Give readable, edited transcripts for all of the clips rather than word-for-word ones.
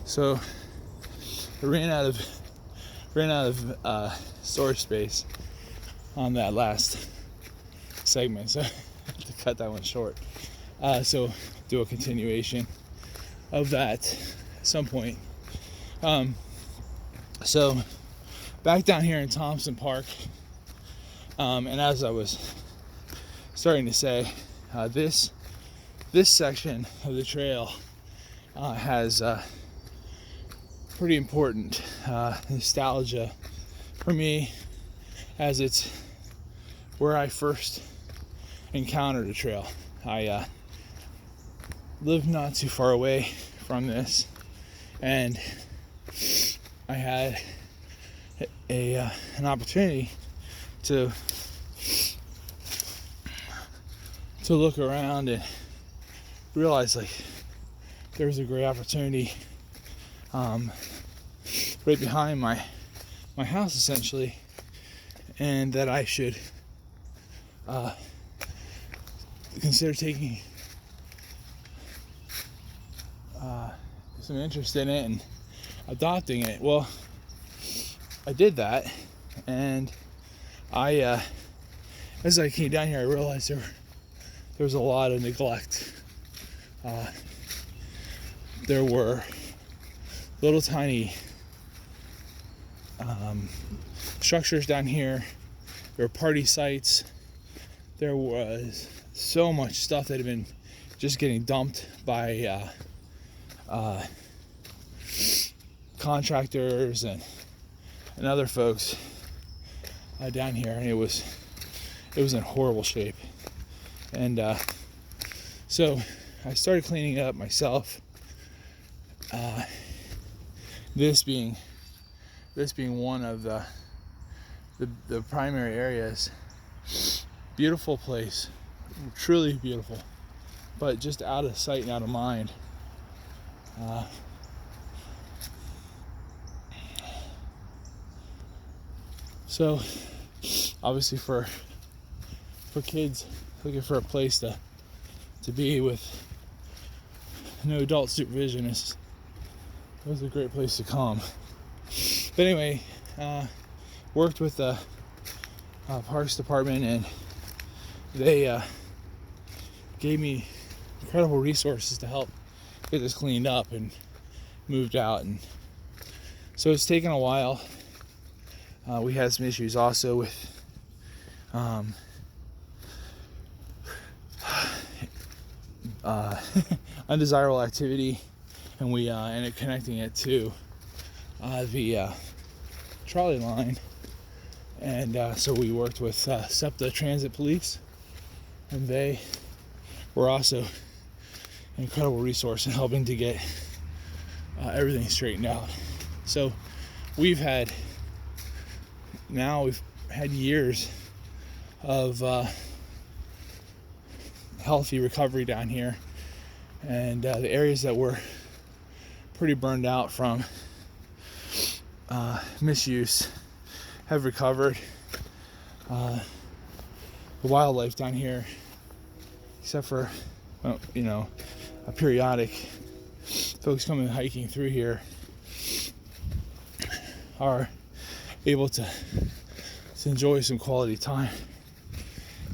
So I ran out of storage space on that last segment, so I had to cut that one short. So do a continuation of that at some point. So back down here in Thomson Park, and as I was starting to say, this section of the trail has pretty important nostalgia for me, as it's where I first encountered a trail. I lived not too far away from this, and I had an opportunity to look around and realize like there was a great opportunity right behind my house, essentially, and that I should consider taking some interest in it and adopting it. Well, I did that, and I as I came down here, I realized there was a lot of neglect. There were little tiny structures down here. There were party sites. There was so much stuff that had been just getting dumped by contractors and other folks down here, and it was in horrible shape. And so I started cleaning it up myself. This being one of the primary areas. Beautiful place, truly beautiful, but just out of sight and out of mind. So obviously for kids looking for a place to be with no adult supervision, it was a great place to come. But anyway, worked with the Parks Department, and they gave me incredible resources to help get this cleaned up and moved out. And so it's taken a while. We had some issues also with undesirable activity, and we ended up connecting it to the trolley line. And so we worked with SEPTA Transit Police, and they were also an incredible resource in helping to get everything straightened out. So we've had years of healthy recovery down here, and the areas that were pretty burned out from misuse have recovered. The wildlife down here, except for a periodic folks coming hiking through here, are able to enjoy some quality time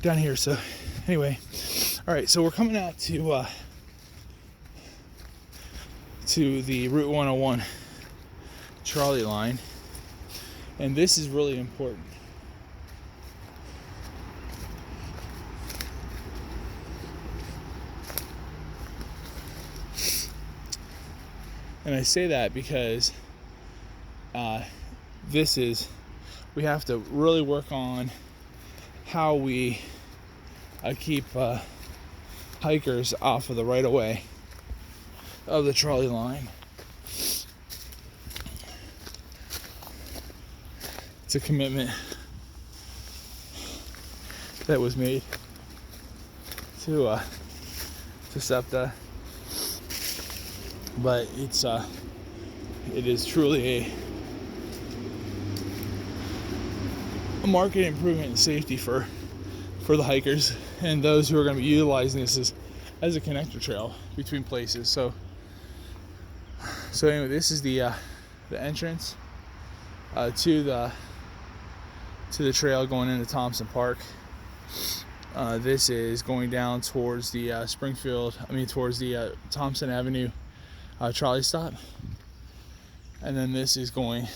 down here. So anyway, all right, so we're coming out to the Route 101 trolley line, and this is really important. And I say that because we have to really work on how we keep hikers off of the right of way of the trolley line. It's a commitment that was made to SEPTA, but it is truly a market improvement in safety for the hikers and those who are going to be utilizing this as a connector trail between places. So So anyway, this is the entrance to the trail going into Thomson Park. This is going down towards the towards the Thomson Avenue trolley stop, and then this is going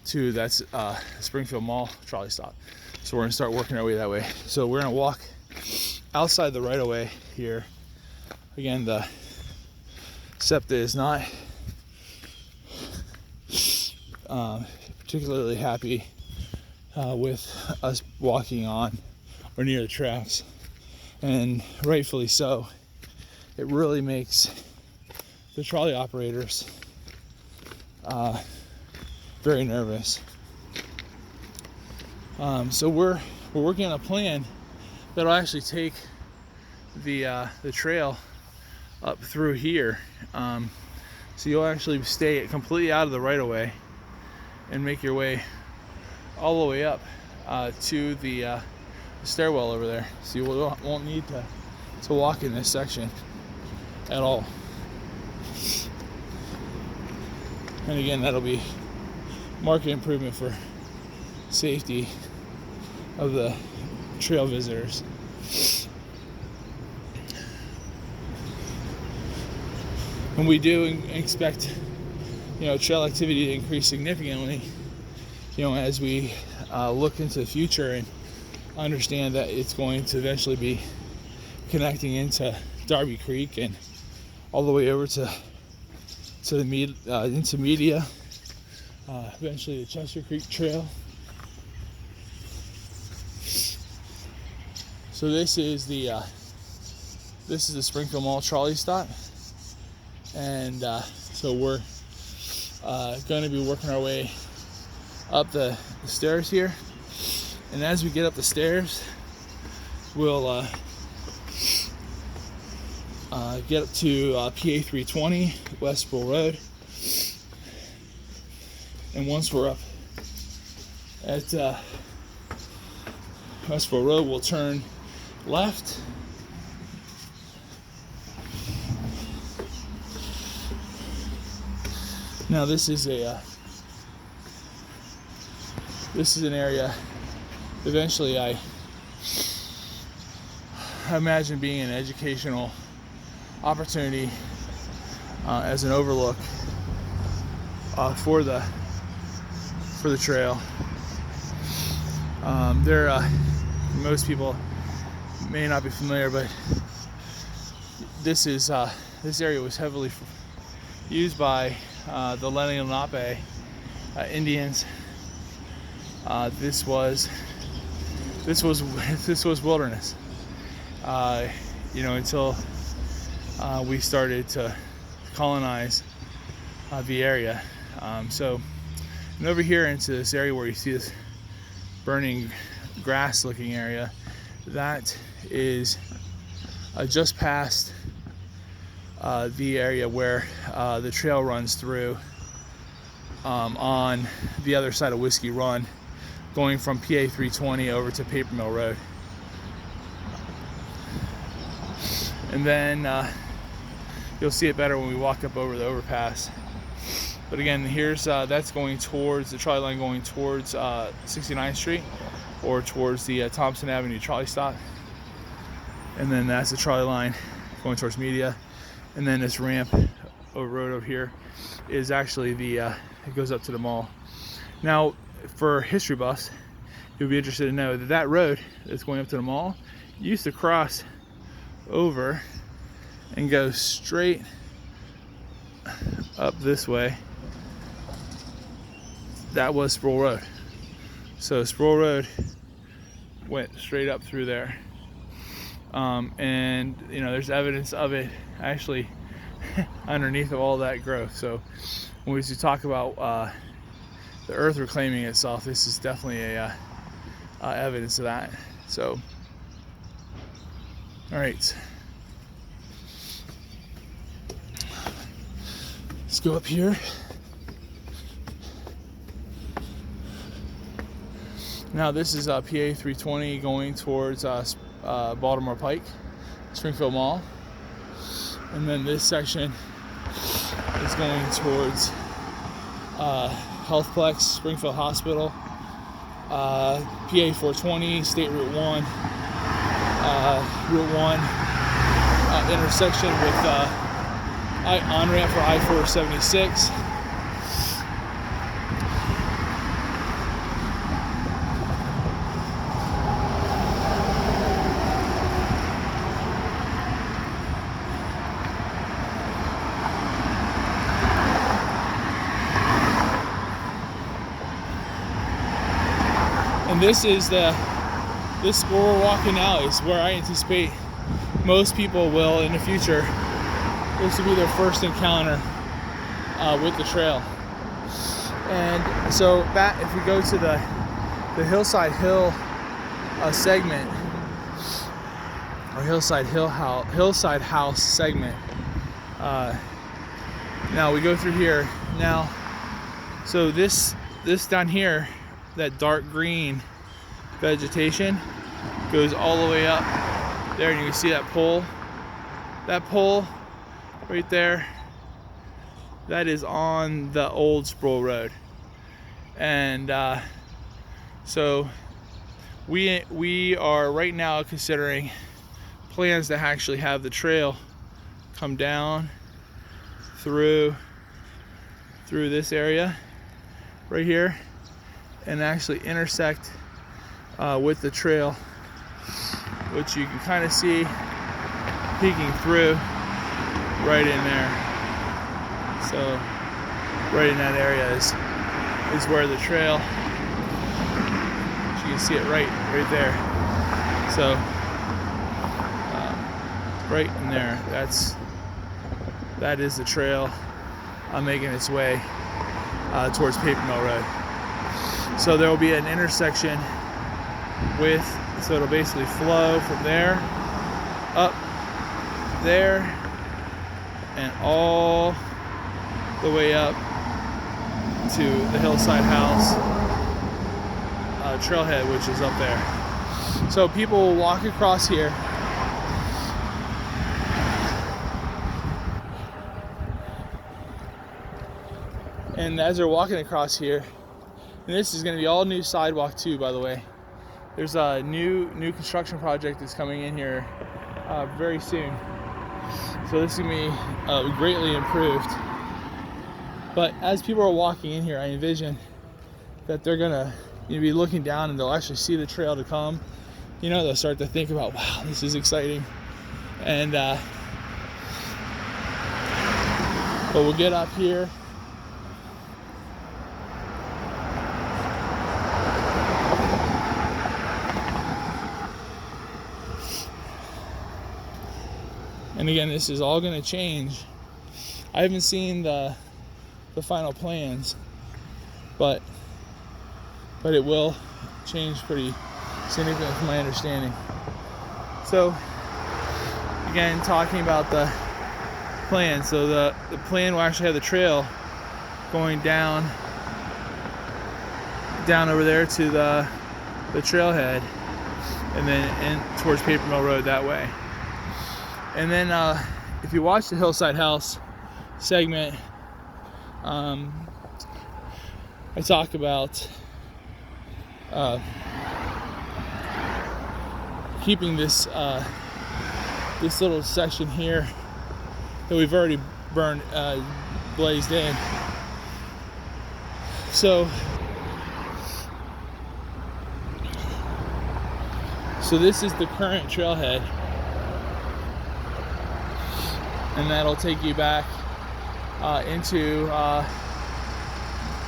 to Springfield Mall trolley stop. So we're gonna start working our way that way. So we're gonna walk outside the right of way here. Again, the SEPTA is not particularly happy with us walking on or near the tracks, and rightfully so. It really makes the trolley operators very nervous. So we're working on a plan that'll actually take the trail up through here. So you'll actually stay completely out of the right of way and make your way all the way up to the stairwell over there. So you won't need to walk in this section at all. And again, that'll be marked improvement for safety of the trail visitors. And we do expect, trail activity to increase significantly, as we look into the future and understand that it's going to eventually be connecting into Darby Creek and all the way over to into Media, eventually the Chester Creek Trail. So this is the Springfield Mall trolley stop, and so we're going to be working our way up the stairs here. And as we get up the stairs, we'll get up to PA 320 West Sproul Road. And once we're up at West Sproul Road, we'll turn left. Now this is an area eventually I imagine being an educational opportunity as an overlook for the trail. Most people may not be familiar, but this area was heavily used by the Lenape Indians. This was wilderness, until we started to colonize the area. And over here into this area where you see this burning grass-looking area, that is just past the area where the trail runs through on the other side of Whiskey Run, going from PA 320 over to Paper Mill Road. And then you'll see it better when we walk up over the overpass. But again, here's that's going towards the trolley line, going towards 69th Street or towards the Thomson Avenue trolley stop. And then that's the trolley line going towards Media. And then this ramp over road over here is actually it goes up to the mall. Now, for history buffs, you'll be interested to know that road that's going up to the mall used to cross over and go straight up this way. That was Sproul Road. So Sproul Road went straight up through there. And there's evidence of it actually underneath of all that growth. So when we talk about the earth reclaiming itself, this is definitely a evidence of that. So, all right, let's go up here. Now this is PA 320 going towards Baltimore Pike, Springfield Mall. And then this section is going towards Healthplex, Springfield Hospital, PA 420, State Route 1, Route 1 intersection with on-ramp for I-476. And this where we're walking now is where I anticipate most people will in the future. This will be their first encounter with the trail. And so that if we go to the Hillside Hill segment, or Hillside House segment, now we go through here now. So this down here, that dark green vegetation goes all the way up there, and you can see that pole right there. That is on the old Sproul Road. And so we are right now considering plans to actually have the trail come down through this area right here and actually intersect with the trail, which you can kind of see peeking through right in there. So right in that area is where the trail, you can see it right there. So right in there, that is the trail making its way towards Paper Mill Road. So there will be an intersection so it'll basically flow from there, up there, and all the way up to the Hillside House trailhead, which is up there. So people will walk across here. And as they're walking across here, and this is going to be all new sidewalk too, by the way. There's a new construction project that's coming in here very soon. So this is going to be greatly improved. But as people are walking in here, I envision that they're going to be looking down and they'll actually see the trail to come. They'll start to think about, wow, this is exciting. And but we'll get up here. And again, this is all going to change. I haven't seen the final plans, but it will change pretty significantly from my understanding. So again, talking about the plan. So the plan will actually have the trail going down over there to the trailhead, and then in towards Paper Mill Road that way. And then if you watch the Hillside House segment, I talk about keeping this little section here that we've already blazed in. So this is the current trailhead. And that'll take you back into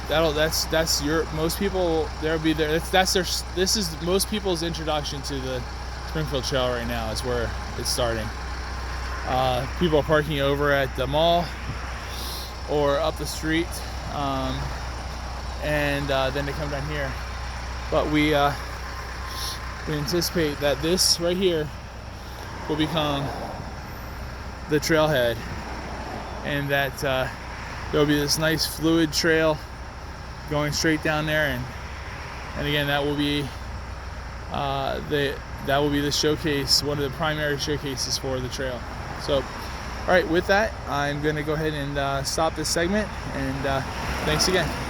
that's your most people there'll be there. This is most people's introduction to the Springfield Trail right now. Is where it's starting. People are parking over at the mall or up the street, and then they come down here. But we anticipate that this right here will become the trailhead, and that there will be this nice fluid trail going straight down there, and again that will be the showcase, one of the primary showcases for the trail. So All right, with that, I'm going to go ahead and stop this segment, and thanks again.